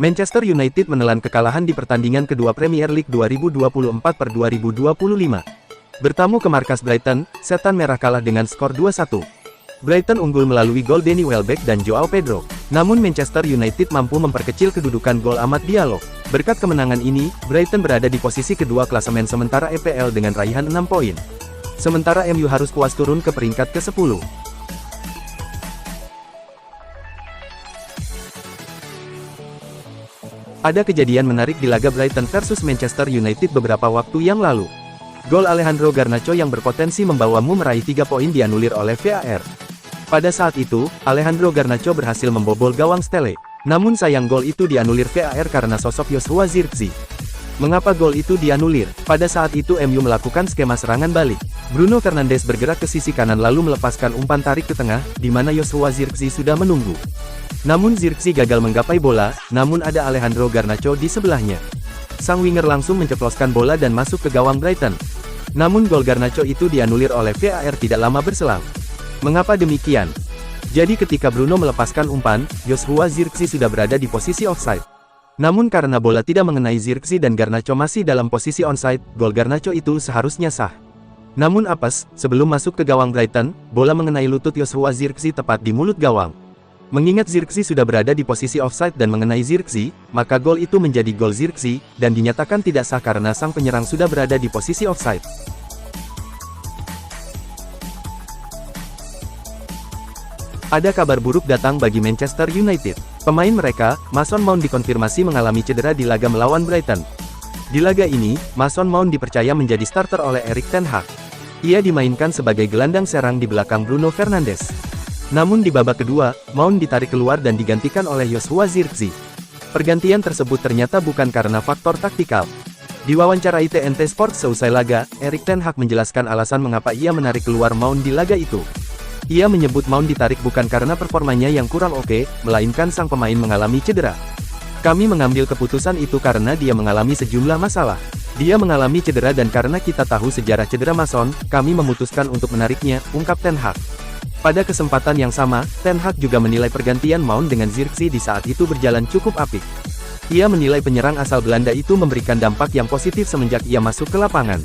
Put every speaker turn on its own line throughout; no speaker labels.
Manchester United menelan kekalahan di pertandingan kedua Premier League 2024/2025. Bertamu ke markas Brighton, Setan Merah kalah dengan skor 2-1. Brighton unggul melalui gol Danny Welbeck dan Joao Pedro. Namun Manchester United mampu memperkecil kedudukan gol Amad Diallo. Berkat kemenangan ini, Brighton berada di posisi kedua klasemen sementara EPL dengan raihan 6 poin. Sementara MU harus puas turun ke peringkat ke-10. Ada kejadian menarik di laga Brighton versus Manchester United beberapa waktu yang lalu. Gol Alejandro Garnacho yang berpotensi membawamu meraih 3 poin dianulir oleh VAR. Pada saat itu, Alejandro Garnacho berhasil membobol gawang Stele. Namun sayang gol itu dianulir VAR karena sosok Joshua Zirkzee. Mengapa gol itu dianulir? Pada saat itu MU melakukan skema serangan balik. Bruno Fernandes bergerak ke sisi kanan lalu melepaskan umpan tarik ke tengah, di mana Joshua Zirkzee sudah menunggu. Namun Zirkzee gagal menggapai bola, namun ada Alejandro Garnacho di sebelahnya. Sang winger langsung menceploskan bola dan masuk ke gawang Brighton. Namun gol Garnacho itu dianulir oleh VAR tidak lama berselang. Mengapa demikian? Jadi ketika Bruno melepaskan umpan, Joshua Zirkzee sudah berada di posisi offside. Namun karena bola tidak mengenai Zirkzee dan Garnacho masih dalam posisi onside, gol Garnacho itu seharusnya sah. Namun apes, sebelum masuk ke gawang Brighton, bola mengenai lutut Joshua Zirkzee tepat di mulut gawang. Mengingat Zirkzee sudah berada di posisi offside dan mengenai Zirkzee, maka gol itu menjadi gol Zirkzee, dan dinyatakan tidak sah karena sang penyerang sudah berada di posisi offside. Ada kabar buruk datang bagi Manchester United. Pemain mereka, Mason Mount dikonfirmasi mengalami cedera di laga melawan Brighton. Di laga ini, Mason Mount dipercaya menjadi starter oleh Erik ten Hag. Ia dimainkan sebagai gelandang serang di belakang Bruno Fernandes. Namun di babak kedua, Mount ditarik keluar dan digantikan oleh Joshua Zirkzee. Pergantian tersebut ternyata bukan karena faktor taktikal. Diwawancarai TNT Sports seusai laga, Erik ten Hag menjelaskan alasan mengapa ia menarik keluar Mount di laga itu. Ia menyebut Mount ditarik bukan karena performanya yang kurang oke, melainkan sang pemain mengalami cedera. Kami mengambil keputusan itu karena dia mengalami sejumlah masalah. Dia mengalami cedera dan karena kita tahu sejarah cedera Mason, kami memutuskan untuk menariknya, ungkap ten Hag. Pada kesempatan yang sama, ten Hag juga menilai pergantian Mount dengan Zirkzee di saat itu berjalan cukup apik. Ia menilai penyerang asal Belanda itu memberikan dampak yang positif semenjak ia masuk ke lapangan.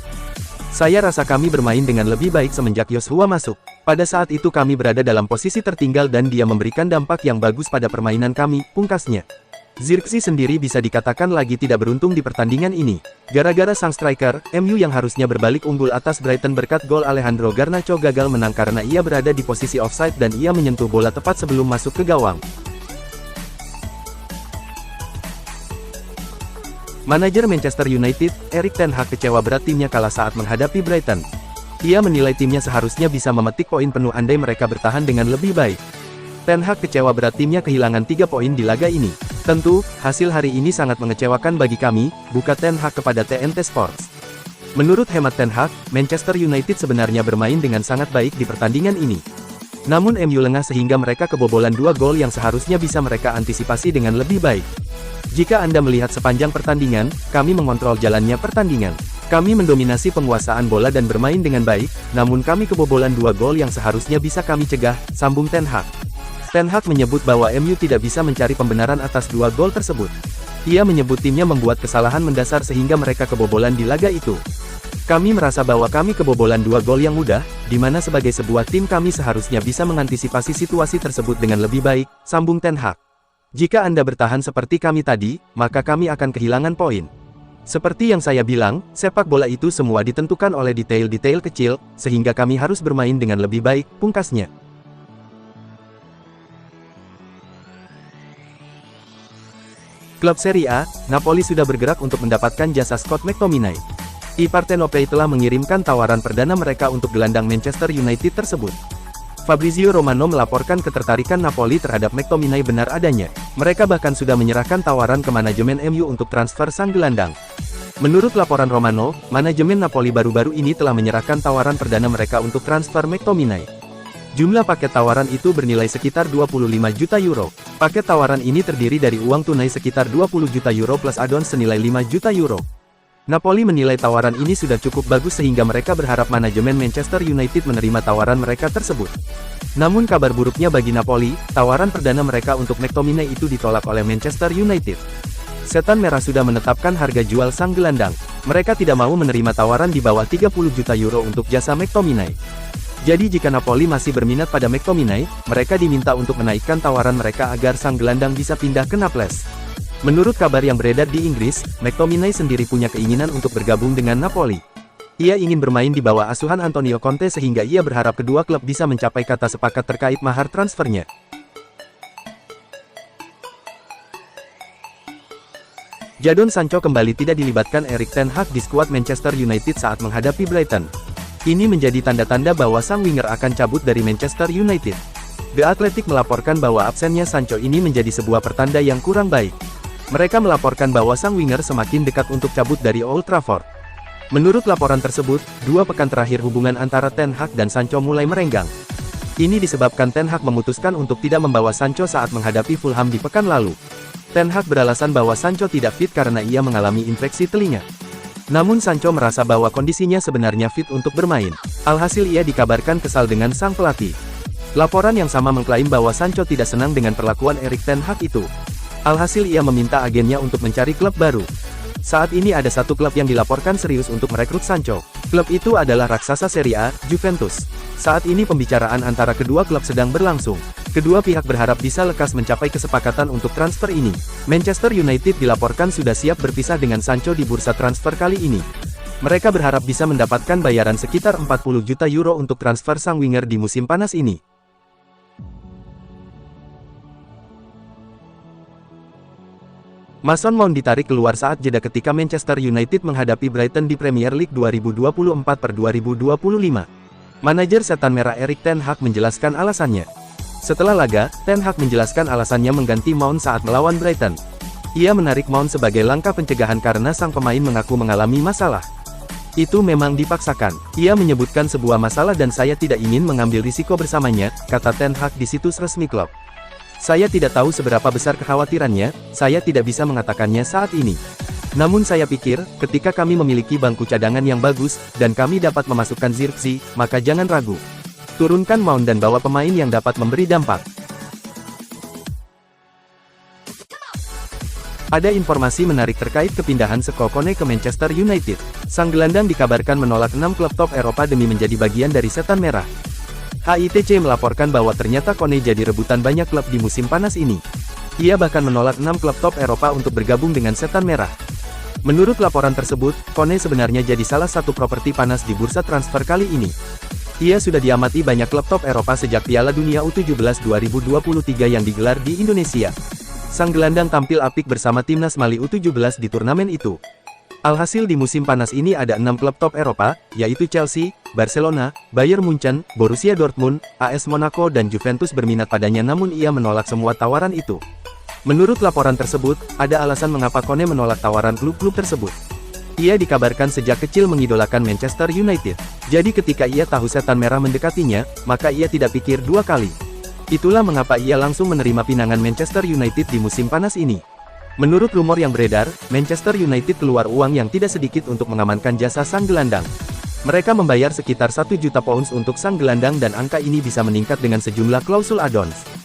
Saya rasa kami bermain dengan lebih baik semenjak Joshua masuk. Pada saat itu kami berada dalam posisi tertinggal dan dia memberikan dampak yang bagus pada permainan kami, pungkasnya. Zirkzee sendiri bisa dikatakan lagi tidak beruntung di pertandingan ini. Gara-gara sang striker, MU yang harusnya berbalik unggul atas Brighton berkat gol Alejandro Garnacho gagal menang karena ia berada di posisi offside dan ia menyentuh bola tepat sebelum masuk ke gawang. Manajer Manchester United, Erik ten Hag kecewa berat timnya kalah saat menghadapi Brighton. Ia menilai timnya seharusnya bisa memetik poin penuh andai mereka bertahan dengan lebih baik. Ten Hag kecewa berat timnya kehilangan 3 poin di laga ini. Tentu, hasil hari ini sangat mengecewakan bagi kami, buka ten Hag kepada TNT Sports. Menurut hemat ten Hag, Manchester United sebenarnya bermain dengan sangat baik di pertandingan ini. Namun MU lengah sehingga mereka kebobolan 2 gol yang seharusnya bisa mereka antisipasi dengan lebih baik. Jika Anda melihat sepanjang pertandingan, kami mengontrol jalannya pertandingan. Kami mendominasi penguasaan bola dan bermain dengan baik, namun kami kebobolan 2 gol yang seharusnya bisa kami cegah, sambung ten Hag. Ten Hag menyebut bahwa MU tidak bisa mencari pembenaran atas 2 gol tersebut. Ia menyebut timnya membuat kesalahan mendasar sehingga mereka kebobolan di laga itu. Kami merasa bahwa kami kebobolan 2 gol yang mudah, di mana sebagai sebuah tim kami seharusnya bisa mengantisipasi situasi tersebut dengan lebih baik, sambung ten Hag. Jika Anda bertahan seperti kami tadi, maka kami akan kehilangan poin. Seperti yang saya bilang, sepak bola itu semua ditentukan oleh detail-detail kecil, sehingga kami harus bermain dengan lebih baik, pungkasnya. Klub Serie A, Napoli sudah bergerak untuk mendapatkan jasa Scott McTominay. I Partenopei telah mengirimkan tawaran perdana mereka untuk gelandang Manchester United tersebut. Fabrizio Romano melaporkan ketertarikan Napoli terhadap McTominay benar adanya. Mereka bahkan sudah menyerahkan tawaran ke manajemen MU untuk transfer sang gelandang. Menurut laporan Romano, manajemen Napoli baru-baru ini telah menyerahkan tawaran perdana mereka untuk transfer McTominay. Jumlah paket tawaran itu bernilai sekitar 25 juta euro. Paket tawaran ini terdiri dari uang tunai sekitar 20 juta euro plus add-on senilai 5 juta euro. Napoli menilai tawaran ini sudah cukup bagus sehingga mereka berharap manajemen Manchester United menerima tawaran mereka tersebut. Namun kabar buruknya bagi Napoli, tawaran perdana mereka untuk McTominay itu ditolak oleh Manchester United. Setan Merah sudah menetapkan harga jual sang gelandang. Mereka tidak mau menerima tawaran di bawah 30 juta euro untuk jasa McTominay. Jadi jika Napoli masih berminat pada McTominay, mereka diminta untuk menaikkan tawaran mereka agar sang gelandang bisa pindah ke Naples. Menurut kabar yang beredar di Inggris, McTominay sendiri punya keinginan untuk bergabung dengan Napoli. Ia ingin bermain di bawah asuhan Antonio Conte sehingga ia berharap kedua klub bisa mencapai kata sepakat terkait mahar transfernya. Jadon Sancho kembali tidak dilibatkan Erik ten Hag di skuad Manchester United saat menghadapi Brighton. Ini menjadi tanda-tanda bahwa sang winger akan cabut dari Manchester United. The Athletic melaporkan bahwa absennya Sancho ini menjadi sebuah pertanda yang kurang baik. Mereka melaporkan bahwa sang winger semakin dekat untuk cabut dari Old Trafford. Menurut laporan tersebut, 2 pekan terakhir hubungan antara Ten Hag dan Sancho mulai merenggang. Ini disebabkan Ten Hag memutuskan untuk tidak membawa Sancho saat menghadapi Fulham di pekan lalu. Ten Hag beralasan bahwa Sancho tidak fit karena ia mengalami infeksi telinga. Namun Sancho merasa bahwa kondisinya sebenarnya fit untuk bermain. Alhasil ia dikabarkan kesal dengan sang pelatih. Laporan yang sama mengklaim bahwa Sancho tidak senang dengan perlakuan Erik ten Hag itu. Alhasil ia meminta agennya untuk mencari klub baru. Saat ini ada satu klub yang dilaporkan serius untuk merekrut Sancho. Klub itu adalah raksasa Serie A, Juventus. Saat ini pembicaraan antara kedua klub sedang berlangsung. Kedua pihak berharap bisa lekas mencapai kesepakatan untuk transfer ini. Manchester United dilaporkan sudah siap berpisah dengan Sancho di bursa transfer kali ini. Mereka berharap bisa mendapatkan bayaran sekitar 40 juta euro untuk transfer sang winger di musim panas ini. Mason Mount ditarik keluar saat jeda ketika Manchester United menghadapi Brighton di Premier League 2024-2025. Manajer Setan Merah Erik ten Hag menjelaskan alasannya. Setelah laga, Ten Hag menjelaskan alasannya mengganti Mount saat melawan Brighton. Ia menarik Mount sebagai langkah pencegahan karena sang pemain mengaku mengalami masalah. Itu memang dipaksakan. Ia menyebutkan sebuah masalah dan saya tidak ingin mengambil risiko bersamanya, kata Ten Hag di situs resmi klub. Saya tidak tahu seberapa besar kekhawatirannya, saya tidak bisa mengatakannya saat ini. Namun saya pikir, ketika kami memiliki bangku cadangan yang bagus, dan kami dapat memasukkan Zirkzee, maka jangan ragu. Turunkan Mount dan bawa pemain yang dapat memberi dampak. Ada informasi menarik terkait kepindahan Seko Kone ke Manchester United. Sang gelandang dikabarkan menolak 6 klub top Eropa demi menjadi bagian dari Setan Merah. HITC melaporkan bahwa ternyata Kone jadi rebutan banyak klub di musim panas ini. Ia bahkan menolak 6 klub top Eropa untuk bergabung dengan Setan Merah. Menurut laporan tersebut, Kone sebenarnya jadi salah satu properti panas di bursa transfer kali ini. Ia sudah diamati banyak klub top Eropa sejak Piala Dunia U17 2023 yang digelar di Indonesia. Sang gelandang tampil apik bersama timnas Mali U17 di turnamen itu. Alhasil di musim panas ini ada 6 klub top Eropa, yaitu Chelsea, Barcelona, Bayern Munchen, Borussia Dortmund, AS Monaco dan Juventus berminat padanya namun ia menolak semua tawaran itu. Menurut laporan tersebut, ada alasan mengapa Kone menolak tawaran klub-klub tersebut. Ia dikabarkan sejak kecil mengidolakan Manchester United. Jadi ketika ia tahu Setan Merah mendekatinya, maka ia tidak pikir 2 kali. Itulah mengapa ia langsung menerima pinangan Manchester United di musim panas ini. Menurut rumor yang beredar, Manchester United keluar uang yang tidak sedikit untuk mengamankan jasa sang gelandang. Mereka membayar sekitar 1 juta pounds untuk sang gelandang dan angka ini bisa meningkat dengan sejumlah klausul add-ons.